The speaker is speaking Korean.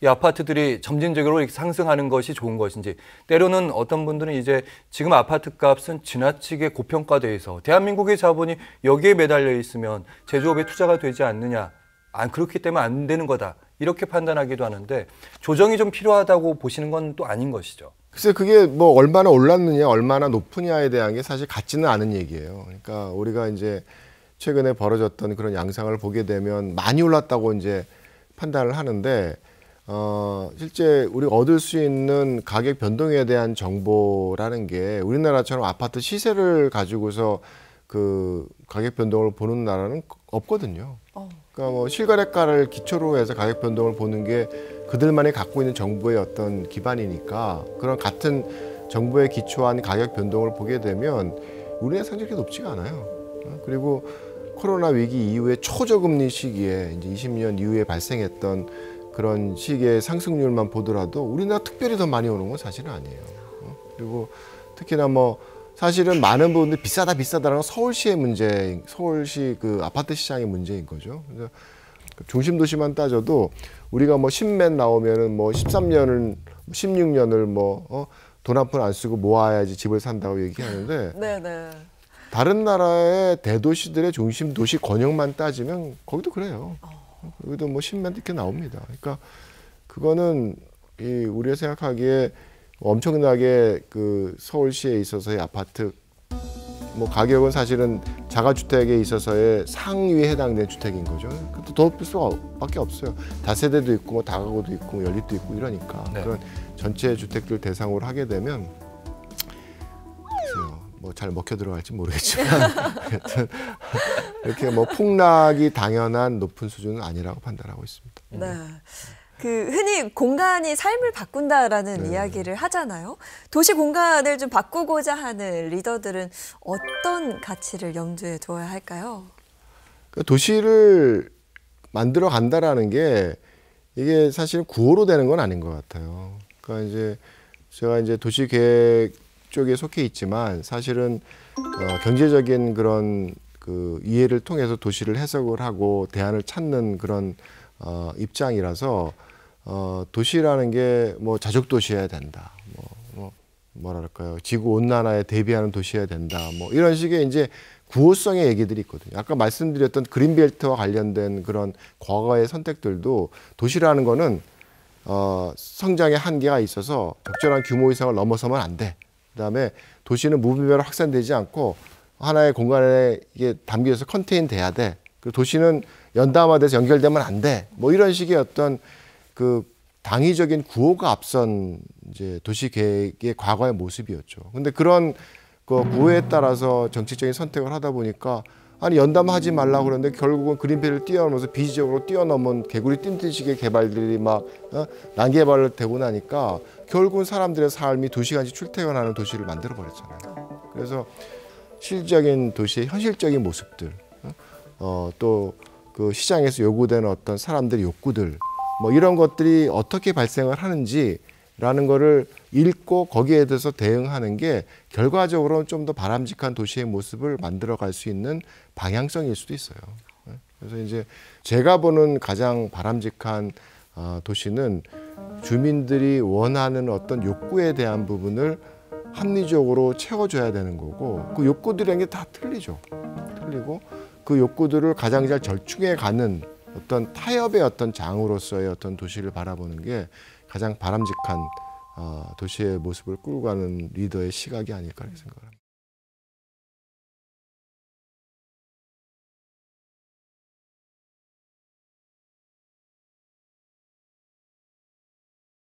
이 아파트들이 점진적으로 이렇게 상승하는 것이 좋은 것인지, 때로는 어떤 분들은 이제 지금 아파트 값은 지나치게 고평가돼 있어 대한민국의 자본이 여기에 매달려 있으면 제조업에 투자가 되지 않느냐, 그렇기 때문에 안 되는 거다, 이렇게 판단하기도 하는데, 조정이 좀 필요하다고 보시는 건 또 아닌 것이죠. 글쎄 그게 뭐 얼마나 올랐느냐 얼마나 높으냐에 대한 게 사실 같지는 않은 얘기예요. 그러니까 우리가 이제 최근에 벌어졌던 그런 양상을 보게 되면 많이 올랐다고 이제 판단을 하는데, 실제 우리가 얻을 수 있는 가격 변동에 대한 정보라는 게 우리나라처럼 아파트 시세를 가지고서 그 가격 변동을 보는 나라는 없거든요. 그러니까 뭐 실거래가를 기초로 해서 가격 변동을 보는 게 그들만이 갖고 있는 정보의 어떤 기반이니까, 그런 같은 정보에 기초한 가격 변동을 보게 되면 우리나라 상당히 그렇게 높지가 않아요. 그리고 코로나 위기 이후에 초저금리 시기에 이제 20년 이후에 발생했던 그런 시기의 상승률만 보더라도 우리나라 특별히 더 많이 오는 건 사실은 아니에요. 그리고 특히나 뭐 사실은 많은 부분들 비싸다라는 건 서울시의 문제, 서울시 그 아파트 시장의 문제인 거죠. 그래서 중심 도시만 따져도 우리가 뭐 10몇 나오면은 뭐 13년을 16년을 뭐 돈 한 푼 안 쓰고 모아야지 집을 산다고 얘기하는데, 네네. 다른 나라의 대도시들의 중심 도시 권역만 따지면 거기도 그래요. 여기도 뭐 10몇 이렇게 나옵니다. 그러니까 그거는 우리가 생각하기에 엄청나게 그 서울시에 있어서의 아파트 뭐 가격은 사실은 자가주택에 있어서의 상위에 해당되는 주택인 거죠. 그것도 더 높을 수밖에 없어요. 다세대도 있고 뭐 다가구도 있고 뭐 연립도 있고 이러니까. 네. 그런 전체 주택들 대상으로 하게 되면 글쎄요, 뭐 잘 먹혀 들어갈지 모르겠지만 하여튼 이렇게 뭐 폭락이 당연한 높은 수준은 아니라고 판단하고 있습니다. 네. 그 흔히 공간이 삶을 바꾼다라는 이야기를 하잖아요. 도시 공간을 좀 바꾸고자 하는 리더들은 어떤 가치를 염두에 둬야 할까요? 도시를 만들어 간다라는 게 이게 사실 구호로 되는 건 아닌 것 같아요. 그러니까 이제 제가 이제 도시 계획 쪽에 속해 있지만 사실은 경제적인 그런 그 이해를 통해서 도시를 해석을 하고 대안을 찾는 그런 입장이라서 도시라는 게 뭐 자족 도시여야 된다, 뭐랄까요, 지구 온난화에 대비하는 도시여야 된다, 뭐 이런 식의 이제 구호성의 얘기들이 있거든요. 아까 말씀드렸던 그린벨트와 관련된 그런 과거의 선택들도 도시라는 거는 성장의 한계가 있어서 적절한 규모 이상을 넘어서면 안 돼. 그다음에 도시는 무분별로 확산되지 않고 하나의 공간에 이게 담겨서 컨테인 돼야 돼. 그리고 도시는 연담화돼서 연결되면 안 돼. 뭐 이런 식의 어떤 그 당위적인 구호가 앞선 이제 도시 계획의 과거의 모습이었죠. 근데 그런 그 구호에 따라서 정치적인 선택을 하다 보니까 아니 연담하지 말라고 그러는데 결국은 그린벨트를 뛰어넘어서 비지적으로 뛰어넘은 개구리 뛴듯이의 개발들이 막 난개발을 되고 나니까 결국은 사람들의 삶이 2시간씩 출퇴근하는 도시를 만들어 버렸잖아요. 그래서 실질적인 도시의 현실적인 모습들, 또 그 시장에서 요구되는 어떤 사람들의 욕구들, 뭐 이런 것들이 어떻게 발생을 하는지라는 거를 읽고 거기에 대해서 대응하는 게 결과적으로는 좀 더 바람직한 도시의 모습을 만들어갈 수 있는 방향성일 수도 있어요. 그래서 이제 제가 보는 가장 바람직한 도시는 주민들이 원하는 어떤 욕구에 대한 부분을 합리적으로 채워줘야 되는 거고, 그 욕구들이라는 게 다 틀리죠. 틀리고 그 욕구들을 가장 잘 절충해 가는 어떤 타협의 어떤 장으로서의 어떤 도시를 바라보는 게 가장 바람직한 도시의 모습을 끌고 가는 리더의 시각이 아닐까 생각을 합니다.